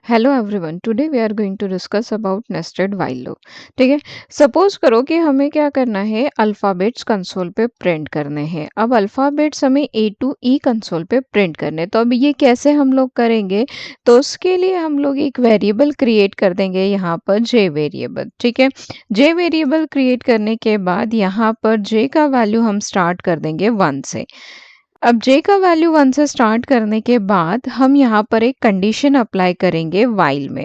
Hello everyone, today we are going to discuss about nested while loop. ठीक है। Suppose करो कि हमें क्या करना है, अल्फ़ाबेट्स कंसोल पे प्रिंट करने हैं। अब अल्फ़ाबेट्स हमें ए टू ई कंसोल पे प्रिंट करने, तो अब ये कैसे हम लोग करेंगे? तो उसके लिए हम लोग एक वेरिएबल क्रिएट कर देंगे यहाँ पर, जे वेरिएबल। ठीक है। जे वेरिएबल क्रिएट करने के बाद यहाँ पर जे का वैल्यू हम स्टार्ट कर देंगे 1 से। अब j का वैल्यू 1 से स्टार्ट करने के बाद हम यहाँ पर एक कंडीशन अप्लाई करेंगे while में।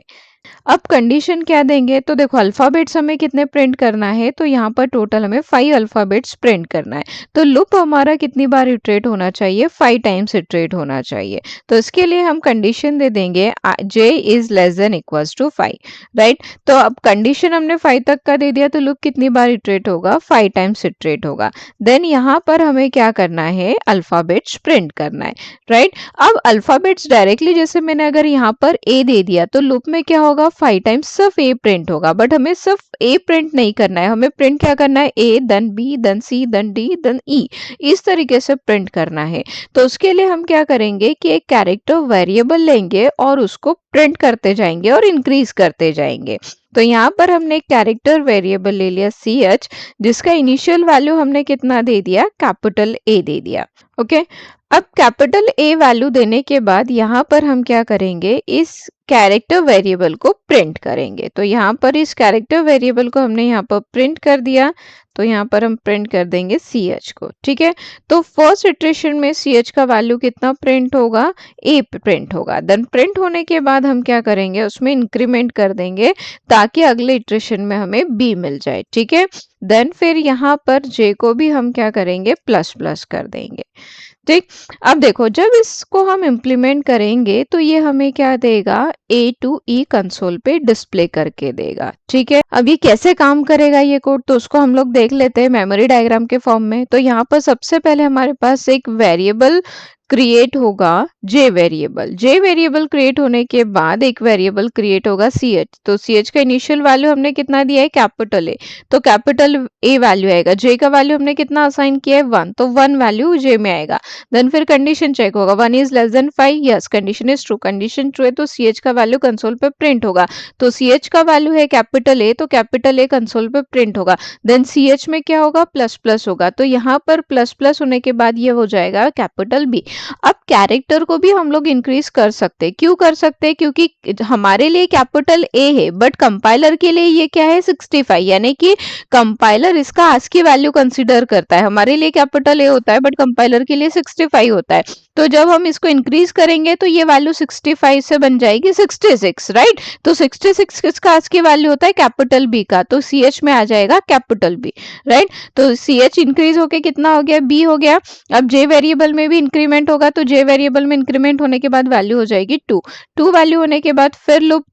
अब कंडीशन क्या देंगे, तो देखो अल्फ़ाबेट्स हमें कितने प्रिंट करना है, तो यहाँ पर टोटल हमें 5 अल्फ़ाबेट्स प्रिंट करना है। तो लूप हमारा कितनी बार इटरेट होना चाहिए, 5 टाइम्स इटरेट होना चाहिए। तो इसके लिए हम कंडीशन दे देंगे j is less than equals to 5, right. तो अब कंडीशन हमने 5 तक का दे दिया, तो लूप कितनी बार इटरेट होगा, 5 टाइम्स इटरेट होगा। देन यहाँ पर हमें क्या करना है, अल्फ़ाबेट्स प्रिंट करना है, राइट। अब अल्फ़ाबेट्स डायरेक्टली जैसे मैंने अगर यहाँ पर a दे दिया, तो लूप में क्या होगा, 5 टाइम्स सिर्फ ए प्रिंट होगा। बट हमें सिर्फ ए प्रिंट नहीं करना है, हमें प्रिंट क्या करना है, A then B then C then D then ई, इस तरीके से प्रिंट करना है। तो उसके लिए हम क्या करेंगे कि एक कैरेक्टर वेरिएबल लेंगे और उसको प्रिंट करते जाएंगे और इंक्रीज करते जाएंगे। तो यहाँ पर हमने एक कैरेक्टर वेरिएबल ले लिया ch, जिसका इनिशियल वैल्यू हमने कितना दे दिया, कैपिटल ए दे दिया। ओके। अब कैपिटल ए वैल्यू देने के बाद यहाँ पर हम क्या करेंगे, इस कैरेक्टर वेरिएबल को प्रिंट करेंगे। तो यहाँ पर इस कैरेक्टर वेरिएबल को हमने यहाँ पर प्रिंट कर दिया, तो यहाँ पर हम प्रिंट कर देंगे ch को। ठीक है। तो फर्स्ट इटरेशन में ch का वैल्यू कितना प्रिंट होगा, a प्रिंट होगा। देन प्रिंट होने के बाद हम क्या करेंगे, उसमें इंक्रीमेंट कर देंगे ताकि अगले इटरेशन में हमें b मिल जाए। ठीक है। देन फिर यहाँ पर j को भी हम क्या करेंगे, प्लस प्लस कर देंगे। ठीक। अब देखो, जब इसको हम इम्प्लीमेंट करेंगे तो ये हमें क्या देगा, ए टू ई कंसोल पे डिस्प्ले करके देगा। ठीक है। अब ये कैसे काम करेगा ये कोड, तो उसको हम लोग देख लेते हैं मेमोरी डायग्राम के फॉर्म में। तो यहाँ पर सबसे पहले हमारे पास एक वेरिएबल क्रिएट होगा, जे वेरिएबल क्रिएट होने के बाद एक वेरिएबल क्रिएट होगा ch। तो ch का इनिशियल वैल्यू हमने कितना दिया है, कैपिटल ए, तो कैपिटल ए वैल्यू आएगा। j का वैल्यू हमने कितना असाइन किया है, 1, तो 1 वैल्यू j में आएगा। देन फिर कंडीशन चेक होगा, 1 is less then 5, yes condition is true. Condition true है तो ch का वैल्यू कंसोल पे प्रिंट होगा। तो ch का वैल्यू है कैपिटल ए, तो कैपिटल ए कंसोल पे प्रिंट होगा। देन ch में क्या होगा, प्लस प्लस होगा। तो यहाँ पर प्लस प्लस होने के बाद ये हो जाएगा कैपिटल बी। अब कैरेक्टर को भी हम लोग इंक्रीज कर सकते हैं। क्यों कर सकते हैं, क्योंकि हमारे लिए कैपिटल ए है, बट कंपाइलर के लिए ये क्या है, 65, यानी कि कंपाइलर इसका ASCII वैल्यू कंसीडर करता है। हमारे लिए कैपिटल ए होता है बट कंपाइलर के लिए 65 होता है। तो जब हम इसको इंक्रीज करेंगे तो ये वैल्यू 65 से बन जाएगी 66, राइट। तो 66 किसका ASCII वैल्यू होता है, कैपिटल बी का, तो ch में आ जाएगा कैपिटल बी, राइट। तो ch इंक्रीज होके कितना हो गया, b हो गया। अब j वेरिएबल में भी इंक्रीमेंट होगा, तो j वेरिएबल में इंक्रीमेंट होने के बाद वैल्यू हो जाएगी 2 वैल्यू होने के बाद फिर लूप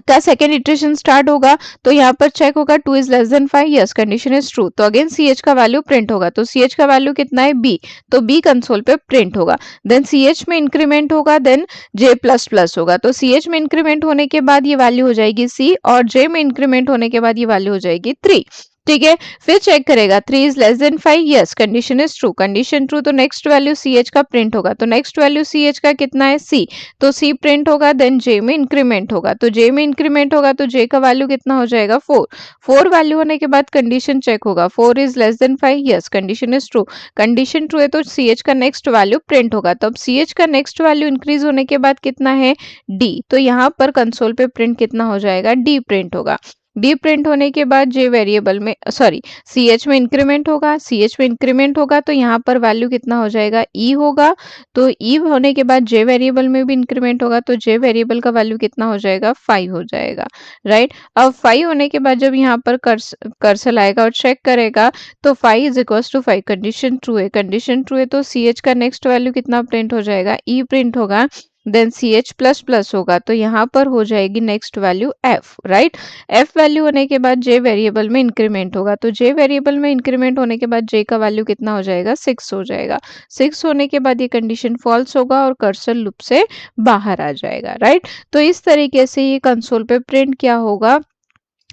का सेकेंड इटरेशन स्टार्ट होगा। तो यहाँ पर चेक होगा 2 is less then 5, yes condition is true. तो अगेन ch का वैल्यू प्रिंट होगा। तो ch का वैल्यू कितना है, b, तो b कंसोल पे प्रिंट होगा। देन ch में इंक्रीमेंट होगा, देन j प्लस प्लस होगा। तो ch में इंक्रीमेंट होने के बाद ये वैल्यू हो जाएगी c, और j में इंक्रीमेंट होने के बाद ये वैल्यू हो जाएगी 3। ठीक है। फिर चेक करेगा 3 is less then 5, yes condition is true. Condition true, तो नेक्स्ट वैल्यू ch का प्रिंट होगा। तो नेक्स्ट वैल्यू ch का कितना है, c, तो c प्रिंट होगा। देन j में इंक्रीमेंट होगा, तो j में इंक्रीमेंट होगा तो j का वैल्यू कितना हो जाएगा, 4 वैल्यू होने के बाद कंडीशन चेक होगा, 4 is less then 5, yes condition is true. Condition true है तो ch का नेक्स्ट वैल्यू प्रिंट होगा। तो अब ch का नेक्स्ट वैल्यू इंक्रीज होने के बाद कितना है, d, तो यहाँ पर कंसोल पे प्रिंट कितना हो जाएगा, d प्रिंट होगा। डी प्रिंट होने के बाद जे वेरिएबल में ch में इंक्रीमेंट होगा, ch में इंक्रीमेंट होगा तो यहाँ पर वैल्यू कितना हो जाएगा, e होगा। तो e होने के बाद जे वेरिएबल में भी इंक्रीमेंट होगा, तो जे वेरिएबल का वैल्यू कितना हो जाएगा, 5 हो जाएगा, राइट। अब 5 होने के बाद जब यहाँ पर कर्सर आएगा और चेक करेगा तो 5 is equal to 5, condition true है। कंडीशन ट्रू है तो ch का नेक्स्ट वैल्यू कितना प्रिंट हो जाएगा, e प्रिंट होगा। देन ch प्लस प्लस होगा, तो यहाँ पर हो जाएगी next value f, right. f value होने के बाद j वेरिएबल में इंक्रीमेंट होगा, तो j वेरिएबल में इंक्रीमेंट होने के बाद j का वैल्यू कितना हो जाएगा, 6 हो जाएगा। 6 होने के बाद ये कंडीशन फॉल्स होगा और कर्सर लूप से बाहर आ जाएगा, राइट। तो इस तरीके से ये कंसोल पे प्रिंट क्या होगा,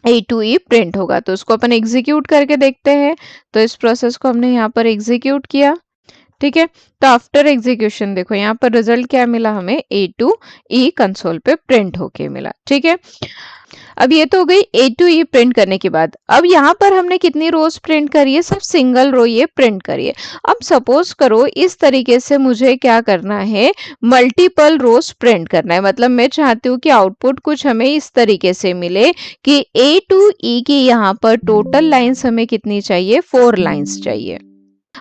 ए टू ई प्रिंट होगा। तो उसको अपन एग्जीक्यूट करके देखते हैं। तो इस प्रोसेस को हमने यहाँ पर एग्जीक्यूट किया। ठीक है। तो आफ्टर एग्जीक्यूशन देखो यहाँ पर रिजल्ट क्या मिला हमें, A2E कंसोल पे प्रिंट होके मिला। ठीक है, अब ये तो हो गई A2E प्रिंट करने के बाद। अब यहाँ पर हमने कितनी रोज प्रिंट करी है, सिर्फ सिंगल रो ये प्रिंट करी है। अब सपोज करो इस तरीके से मुझे क्या करना है, मल्टीपल रोज प्रिंट करना है। मतलब मैं चाहती हूँ कि आउटपुट कुछ हमें इस तरीके से मिले कि A2E की यहाँ पर टोटल लाइंस हमें कितनी चाहिए, 4 लाइंस चाहिए।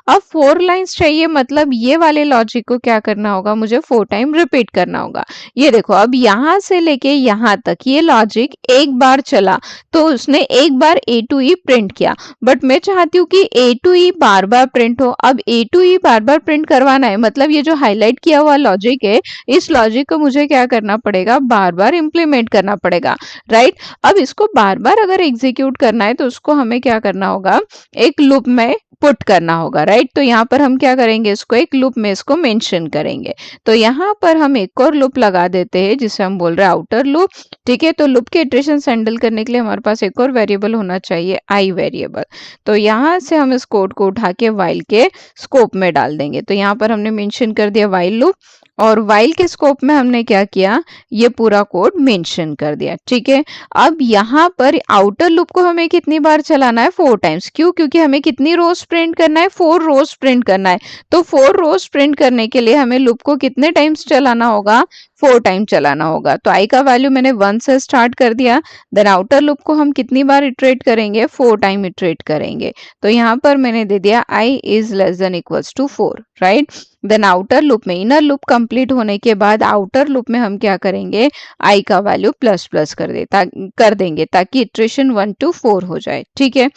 अब 4 लाइंस चाहिए, मतलब ये वाले लॉजिक को क्या करना होगा, मुझे 4 टाइम रिपीट करना होगा। ये देखो अब यहां से लेके यहां तक ये लॉजिक एक बार चला तो उसने एक बार A2E प्रिंट किया, बट मैं चाहती हूँ कि A2E बार बार प्रिंट हो। अब A2E बार बार प्रिंट करवाना है, मतलब ये जो हाईलाइट किया हुआ लॉजिक है, इस लॉजिक को मुझे क्या करना पड़ेगा, बार बार इंप्लीमेंट करना पड़ेगा, राइट। अब इसको बार बार अगर एग्जीक्यूट करना है तो उसको हमें क्या करना होगा, एक लूप में पुट करना होगा, राइट। तो यहाँ पर हम क्या करेंगे, इसको एक लूप में इसको मेंशन करेंगे। तो यहाँ पर हम एक और लूप लगा देते हैं जिसे हम बोल रहे हैं आउटर लूप। ठीक है, तो लूप के इटरेशन हैंडल करने के लिए हमारे पास एक और वेरिएबल होना चाहिए, आई वेरिएबल। तो यहाँ से हम इस कोड को उठा के वाइल के स्कोप में डाल देंगे। तो यहाँ पर हमने मेंशन कर दिया वाइल लूप, और वाइल के स्कोप में हमने क्या किया, ये पूरा कोड मेंशन कर दिया। ठीक है, अब यहाँ पर आउटर लूप को हमें कितनी बार चलाना है, 4 टाइम्स। क्यों, क्योंकि हमें कितनी रोज प्रिंट करना है, 4 रोज प्रिंट करना है। तो 4 रोज प्रिंट करने के लिए हमें लूप को कितने टाइम्स चलाना होगा, 4 टाइम चलाना होगा। तो आई का वैल्यू मैंने 1 से स्टार्ट कर दिया, देन आउटर लूप को हम कितनी बार इटरेट करेंगे, 4 टाइम इटरेट करेंगे। तो यहाँ पर मैंने दे दिया i is less than equals to 4, right. Then outer loop में, इनर लूप कंप्लीट होने के बाद आउटर लूप में हम क्या करेंगे, आई का वैल्यू प्लस प्लस कर देंगे ताकि इटरेशन 1 to 4 हो जाए। ठीक है,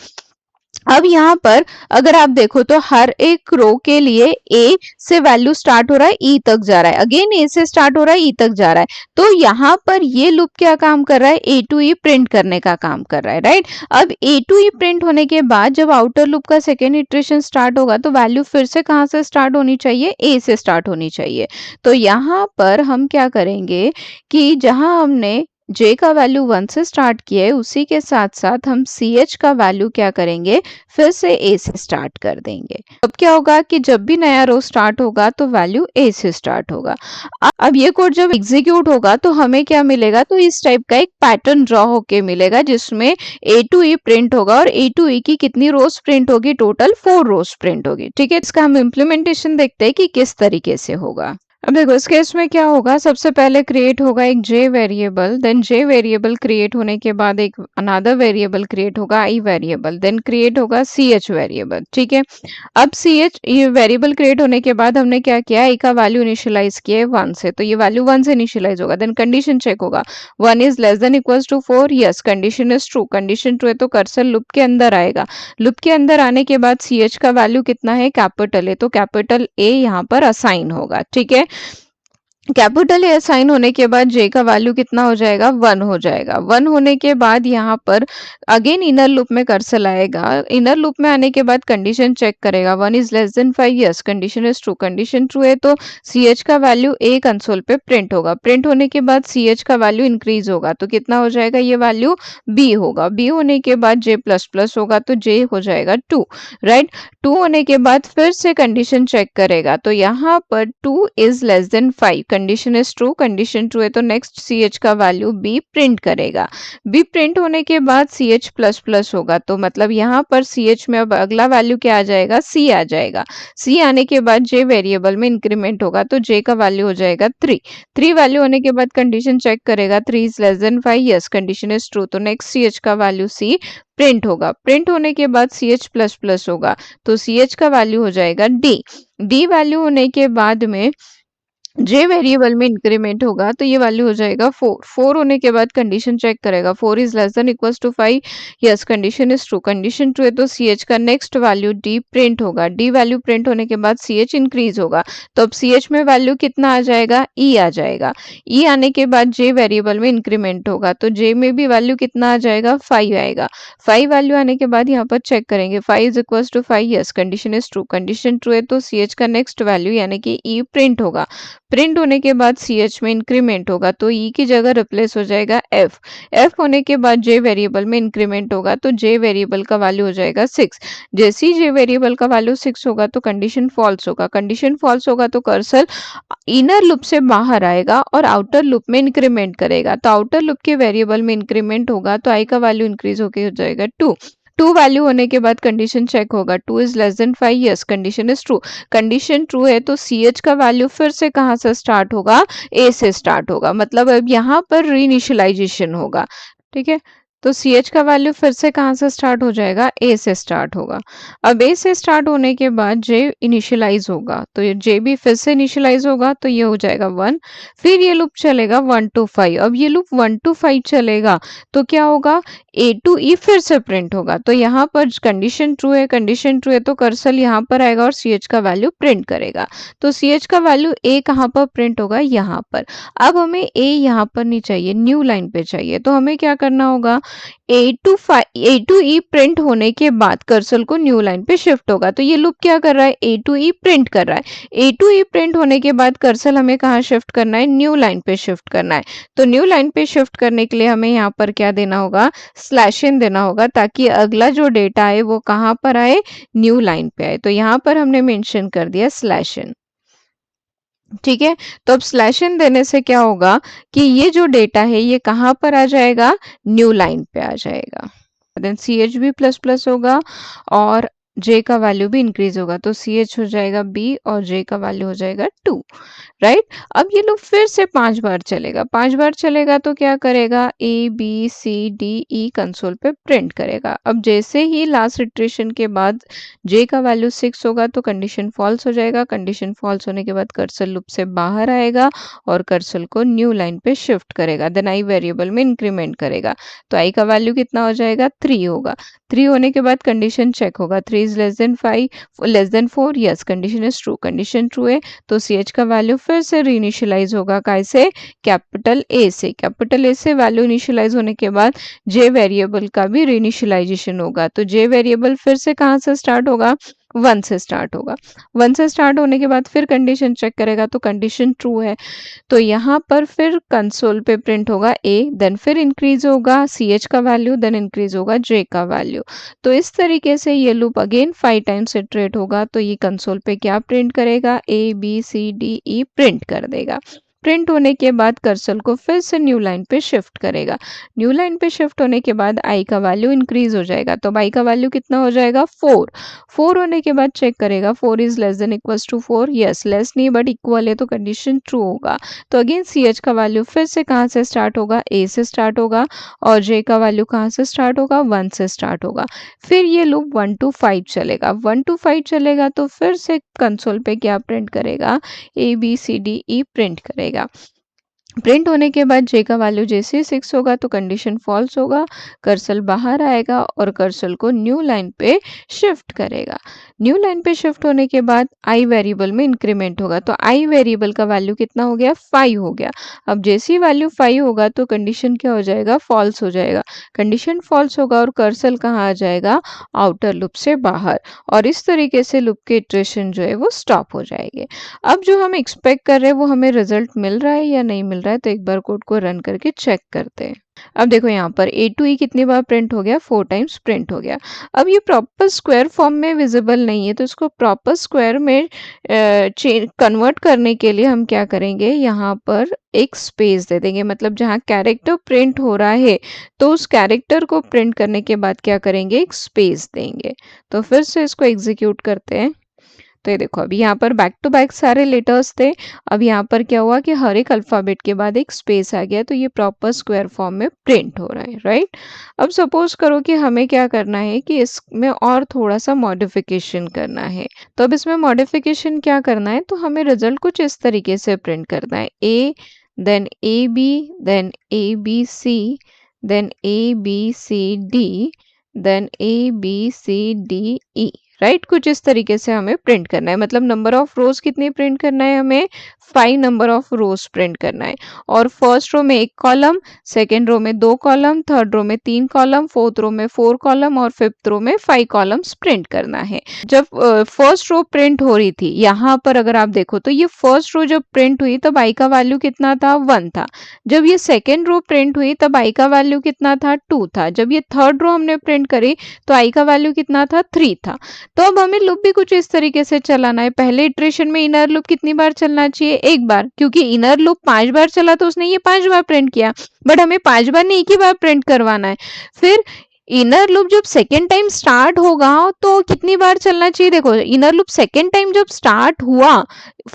अब यहाँ पर अगर आप देखो तो हर एक रो के लिए ए से वैल्यू स्टार्ट हो रहा है, ई तक जा रहा है, अगेन ए से स्टार्ट हो रहा है, ई तक जा रहा है। तो यहाँ पर ये लूप क्या काम कर रहा है, A2E प्रिंट करने का काम कर रहा है, राइट। अब A2E प्रिंट होने के बाद जब आउटर लूप का सेकेंड इटरेशन स्टार्ट होगा तो वैल्यू फिर से कहाँ से स्टार्ट होनी चाहिए, ए से स्टार्ट होनी चाहिए। तो यहाँ पर हम क्या करेंगे कि जहां हमने J का वैल्यू 1 से स्टार्ट किया है उसी के साथ साथ हम CH का वैल्यू क्या करेंगे, फिर से A से स्टार्ट कर देंगे। अब क्या होगा कि जब भी नया रो स्टार्ट होगा तो वैल्यू A से स्टार्ट होगा। अब ये कोड जब एग्जीक्यूट होगा तो हमें क्या मिलेगा, तो इस टाइप का एक पैटर्न ड्रॉ होके मिलेगा जिसमें A2E प्रिंट होगा, और A2E की कितनी रोज प्रिंट होगी, टोटल 4 रोज प्रिंट होगी। ठीक है, इसका हम इम्प्लीमेंटेशन देखते हैं कि किस तरीके से होगा। अब देखो इस केस में क्या होगा, सबसे पहले क्रिएट होगा एक J variable, then J variable create होने के बाद एक अनदर वेरिएबल क्रिएट होगा I वेरिएबल, देन क्रिएट होगा CH वेरिएबल। ठीक है, अब CH ये वेरिएबल क्रिएट होने के बाद हमने क्या किया, I का वैल्यू इनिशियलाइज किया है 1 से, तो ये वैल्यू 1 से इनिशियलाइज होगा। देन कंडीशन चेक होगा, 1 is less than equals to 4, yes condition is true. Condition true है तो कर्सर लूप के अंदर आएगा। लूप के अंदर आने के बाद CH का वैल्यू कितना है, कैपिटल है, तो कैपिटल A यहाँ पर असाइन होगा। ठीक है, कैपिटल ए असाइन होने के बाद J का वैल्यू कितना हो जाएगा, 1 हो जाएगा। 1 होने के बाद यहाँ पर अगेन इनर लूप में कर्सर आएगा। इनर लूप में आने के बाद कंडीशन चेक करेगा, 1 is less then 5, yes condition is true. Condition true है तो CH का वैल्यू A कंसोल पे प्रिंट होगा। प्रिंट होने के बाद CH का वैल्यू इंक्रीज होगा तो कितना हो जाएगा, ये वैल्यू B होगा। B होने के बाद J प्लस प्लस होगा तो J हो जाएगा 2, राइट। 2 होने के बाद फिर से कंडीशन चेक करेगा, तो यहाँ पर 2 is less then 5, condition is true. Condition true है तो नेक्स्ट CH का वैल्यू B प्रिंट करेगा। B प्रिंट होने के बाद CH प्लस प्लस होगा, तो मतलब यहाँ पर CH में अब अगला वैल्यू क्या आ जाएगा, C आ जाएगा। C आने के बाद J वेरिएबल में इंक्रीमेंट होगा तो J का वैल्यू हो जाएगा 3। 3 वैल्यू होने के बाद कंडीशन चेक करेगा, 3 is less then 5, yes condition is true, तो नेक्स्ट CH का वैल्यू C प्रिंट होगा। प्रिंट होने के बाद CH प्लस प्लस होगा तो CH का वैल्यू हो जाएगा D। D वैल्यू होने के बाद में J वेरिएबल में इंक्रीमेंट होगा तो ये वैल्यू हो जाएगा 4। 4 होने के बाद कंडीशन चेक करेगा, 4 is less than equals to 5, yes condition is true. Condition true है तो CH का नेक्स्ट वैल्यू D प्रिंट होगा। D वैल्यू प्रिंट होने के बाद CH इंक्रीज होगा तो अब CH में वैल्यू कितना आ जाएगा, E आ जाएगा। E आने के बाद J वेरिएबल में इंक्रीमेंट होगा तो J में भी वैल्यू कितना आ जाएगा, 5 आएगा। 5 वैल्यू आने के बाद यहाँ पर चेक करेंगे, 5 is equals to 5, yes condition is true. Condition true है तो CH का नेक्स्ट वैल्यू यानी कि E प्रिंट होगा। प्रिंट होने के बाद सी एच में इंक्रीमेंट होगा तो ई की जगह रिप्लेस हो जाएगा एफ। एफ होने के बाद जे वेरिएबल में इंक्रीमेंट होगा तो जे वेरिएबल का वैल्यू हो जाएगा 6। जैसे ही जे वेरिएबल का वैल्यू 6 होगा तो कंडीशन फॉल्स होगा। कंडीशन फॉल्स होगा तो कर्सर इनर लूप से बाहर आएगा और आउटर लूप में इंक्रीमेंट करेगा। तो आउटर लूप के वेरिएबल में इंक्रीमेंट होगा तो आई का वैल्यू इंक्रीज होकर हो जाएगा 2। 2 वैल्यू होने के बाद कंडीशन चेक होगा 2 is less then 5। Yes, condition is true. Condition true है तो सी एच का वैल्यू फिर से कहां से स्टार्ट होगा, ए से स्टार्ट होगा। मतलब अब यहां पर रीइनिशियलाइजेशन होगा। ठीक है, तो सी एच का वैल्यू फिर से कहां से स्टार्ट हो जाएगा, ए से स्टार्ट होगा। अब ए से स्टार्ट होने के बाद जे इनिशियलाइज होगा तो ये जे भी फिर से इनिशियलाइज होगा तो ये हो जाएगा 1। फिर ये लूप चलेगा 1 to 5। अब ये लूप 1 to 5 चलेगा तो क्या होगा, ए टू ई फिर से प्रिंट होगा। तो यहाँ पर कंडीशन ट्रू है, कंडीशन ट्रू है तो कर्सर यहाँ पर आएगा और सी एच का वैल्यू प्रिंट करेगा। तो सी एच का वैल्यू ए कहाँ पर प्रिंट होगा, यहाँ पर। अब हमें ए यहाँ पर नहीं चाहिए, न्यू लाइन पे चाहिए। तो हमें क्या करना होगा, ए टू ई प्रिंट होने के बाद कर्सर को न्यू लाइन पे शिफ्ट होगा। तो ये लूप क्या कर रहा है, ए टू ई प्रिंट कर रहा है। ए टू ई प्रिंट होने के बाद कर्सर हमें कहाँ शिफ्ट करना है, न्यू लाइन पे शिफ्ट करना है। तो न्यू लाइन पे शिफ्ट करने के लिए हमें यहाँ पर क्या देना होगा, स्लैश इन देना होगा ताकि अगला जो डेटा है वो कहाँ पर आए, न्यू लाइन पे आए। तो यहाँ पर हमने मेंशन कर दिया स्लैश इन। ठीक है, तो अब स्लैश इन देने से क्या होगा कि ये जो डेटा है ये कहाँ पर आ जाएगा, न्यू लाइन पे आ जाएगा। देन सी एच भी प्लस प्लस होगा और जे का वैल्यू भी इंक्रीज होगा। तो सी एच हो जाएगा बी और जे का वैल्यू हो जाएगा 2। राइट, अब ये लोग फिर से 5 बार चलेगा। 5 बार चलेगा तो क्या करेगा, A B C D E console पे प्रिंट करेगा। अब जैसे ही लास्ट इटरेशन के बाद जे का वैल्यू 6 होगा तो कंडीशन फॉल्स हो जाएगा। कंडीशन फॉल्स होने के बाद कर्सर लूप से बाहर आएगा और कर्सर को न्यू लाइन पे शिफ्ट करेगा। देन आई वेरिएबल में इंक्रीमेंट करेगा तो आई का वैल्यू कितना हो जाएगा, 3 होगा। 3 होने के बाद कंडीशन चेक होगा 3 is less then 5, less than 4। Yes, condition is true. Condition true है तो सी एच का वैल्यू फिर से रीइनिशियलाइज होगा, कैसे, कैपिटल ए से। कैपिटल ए से वैल्यू इनिशियलाइज होने के बाद जे वेरिएबल का भी रीइनिशियलाइजेशन होगा। तो जे वेरिएबल फिर से कहां से स्टार्ट होगा, 1 से स्टार्ट होगा। 1 से स्टार्ट होने के बाद फिर कंडीशन चेक करेगा तो कंडीशन ट्रू है तो यहाँ पर फिर कंसोल पे प्रिंट होगा ए, देन फिर इंक्रीज होगा सी एच का वैल्यू, देन इंक्रीज होगा जे का वैल्यू। तो इस तरीके से ये लूप अगेन 5 टाइम्स इटरेट होगा तो ये कंसोल पे क्या प्रिंट करेगा, A B C D E print कर देगा। प्रिंट होने के बाद कर्सर को फिर से न्यू लाइन पे शिफ्ट करेगा। न्यू लाइन पे शिफ्ट होने के बाद आई का वैल्यू इंक्रीज हो जाएगा। तो आई का वैल्यू कितना हो जाएगा, 4। 4 होने के बाद चेक करेगा 4 is less than equals to 4। Yes, less नहीं बट इक्वल है तो कंडीशन ट्रू होगा। तो अगेन सी एच का वैल्यू फिर से कहाँ से स्टार्ट होगा, ए से स्टार्ट होगा और जे का वैल्यू कहाँ से स्टार्ट होगा, 1 से स्टार्ट होगा। फिर ये लूप 1 to 5 चलेगा। 1 to 5 चलेगा तो फिर से कंसोल पे क्या प्रिंट करेगा, A B C D E print करेगा। प्रिंट होने के बाद जे का वैल्यू जैसे 6 होगा तो कंडीशन फॉल्स होगा। कर्सर बाहर आएगा और कर्सर को न्यू लाइन पे शिफ्ट करेगा। न्यू लाइन पे शिफ्ट होने के बाद आई वेरिएबल में इंक्रीमेंट होगा। तो आई वेरिएबल का वैल्यू कितना हो गया, 5 हो गया। अब जैसे ही वैल्यू 5 होगा तो कंडीशन क्या हो जाएगा, फॉल्स हो जाएगा। कंडीशन फॉल्स होगा और कर्सर कहाँ आ जाएगा, आउटर लूप से बाहर। और इस तरीके से लूप के इटरेशन जो है वो स्टॉप हो जाएंगे। अब जो हम एक्सपेक्ट कर रहे हैं वो हमें रिजल्ट मिल रहा है या नहीं मिल रहा है, तो एक बार कोड को रन करके चेक करते हैं। अब देखो यहाँ पर ए टू ई कितनी बार प्रिंट हो गया, 4 टाइम्स प्रिंट हो गया। अब ये प्रॉपर स्क्वायर फॉर्म में विजिबल नहीं है तो इसको प्रॉपर स्क्वायर में कन्वर्ट करने के लिए हम क्या करेंगे, यहाँ पर एक स्पेस दे देंगे। मतलब जहाँ कैरेक्टर प्रिंट हो रहा है तो उस कैरेक्टर को प्रिंट करने के बाद क्या करेंगे, एक स्पेस देंगे। तो फिर से इसको एग्जीक्यूट करते हैं। तो ये देखो अभी यहाँ पर बैक टू बैक सारे लेटर्स थे। अब यहाँ पर क्या हुआ कि हर एक अल्फ़ाबेट के बाद एक स्पेस आ गया तो ये प्रॉपर स्क्वायर फॉर्म में प्रिंट हो रहा है, राइट। अब सपोज करो कि हमें क्या करना है कि इसमें और थोड़ा सा मॉडिफिकेशन करना है। तो अब इसमें मॉडिफिकेशन क्या करना है, तो हमें रिजल्ट कुछ इस तरीके से प्रिंट करना है, A then A B then A B C then A B C D then A B C D E, right. कुछ इस तरीके से हमें प्रिंट करना है, मतलब नंबर ऑफ रोज कितनी प्रिंट करना है हमें, 5 नंबर ऑफ रोज प्रिंट करना है। और फर्स्ट रो में 1 कॉलम, सेकेंड रो में 2 कॉलम, थर्ड रो में 3 कॉलम, फोर्थ रो में 4 कॉलम और फिफ्थ रो में 5 कॉलम्स प्रिंट करना है। जब फर्स्ट रो प्रिंट हो रही थी, यहाँ पर अगर आप देखो तो ये फर्स्ट रो जब प्रिंट हुई तब आई का वैल्यू कितना था, 1 था। जब ये सेकेंड रो प्रिंट हुई तब आई का वैल्यू कितना था, 2 था। जब ये थर्ड रो हमने प्रिंट करी तो आई का वैल्यू कितना था, 3 था। तो अब हमें लूप भी कुछ इस तरीके से चलाना है। पहले इटरेशन में इनर लूप कितनी बार चलना चाहिए, 1 बार, क्योंकि इनर लूप 5 बार चला तो उसने ये 5 बार प्रिंट किया, बट हमें 5 बार नहीं, 1 ही बार प्रिंट करवाना है। फिर इनर लूप जब सेकेंड टाइम स्टार्ट होगा तो कितनी बार चलना चाहिए, देखो इनर लूप सेकेंड टाइम जब स्टार्ट हुआ,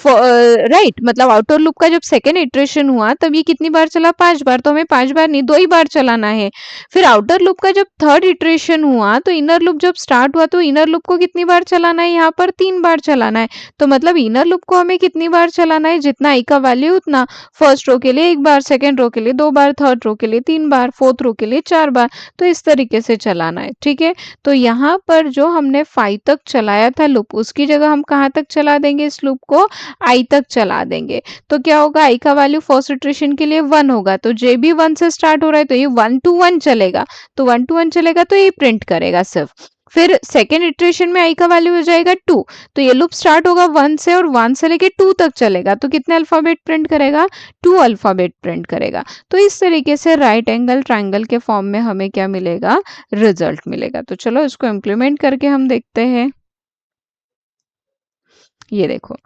राइट, मतलब आउटर लूप का जब सेकेंड इटरेशन हुआ तब ये कितनी बार चला, 5 बार, तो हमें 5 बार नहीं 2 ही बार चलाना है। फिर आउटर लूप का जब थर्ड इटरेशन हुआ तो इनर लूप जब स्टार्ट हुआ तो इनर लूप को कितनी बार चलाना है, यहाँ पर 3 बार चलाना है। तो मतलब इनर लूप को हमें कितनी बार चलाना है, जितना आई का वैल्यू उतना। फर्स्ट रो के लिए 1 बार, सेकेंड रो के लिए 2 बार, थर्ड रो के लिए 3 बार, फोर्थ रो के लिए 4 बार। तो इस तरीके से चलाना है, ठीक है। तो यहाँ पर जो हमने 5 तक चलाया था लूप, उसकी जगह हम कहाँ तक चला देंगे इस लूप को, आई तक चला देंगे। तो क्या होगा, आई का वैल्यू फर्स्ट इटरेशन के लिए 1 होगा, तो जे भी 1 से स्टार्ट हो रहा है तो ये 1 to 1 चलेगा। तो 1 to 1 चलेगा तो ये प्रिंट करेगा सिर्फ। फिर सेकेंड इटरेशन में आई का वैल्यू हो जाएगा 2, तो ये लूप स्टार्ट होगा 1 से और 1 से लेके 2 तक चलेगा। तो कितने अल्फाबेट प्रिंट करेगा, 2 अल्फाबेट प्रिंट करेगा। तो इस तरीके से राइट एंगल ट्रायंगल के फॉर्म में हमें क्या मिलेगा, रिजल्ट मिलेगा। तो चलो इसको इम्प्लीमेंट करके हम देखते हैं। ये देखो,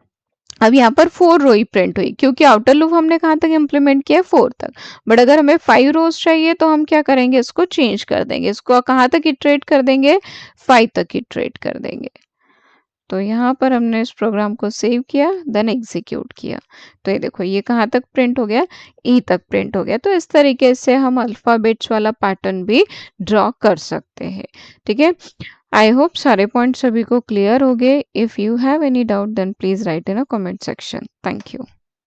अब यहाँ पर 4 रो ही प्रिंट हुई, क्योंकि आउटर लूप हमने कहाँ तक इम्प्लीमेंट किया, 4 तक। बट अगर हमें 5 रोज चाहिए तो हम क्या करेंगे, इसको चेंज कर देंगे, इसको कहाँ तक इटरेट कर देंगे, 5 तक इटरेट कर देंगे। तो यहाँ पर हमने इस प्रोग्राम को सेव किया, देन एग्जीक्यूट किया। तो ये देखो, ये कहाँ तक प्रिंट हो गया, ई तक प्रिंट हो गया। तो इस तरीके से हम अल्फाबेट्स वाला पैटर्न भी ड्रॉ कर सकते हैं, ठीक है। आई होप सारे पॉइंट सभी को क्लियर हो गए। If you have any doubt then please write in a comment section. Thank you.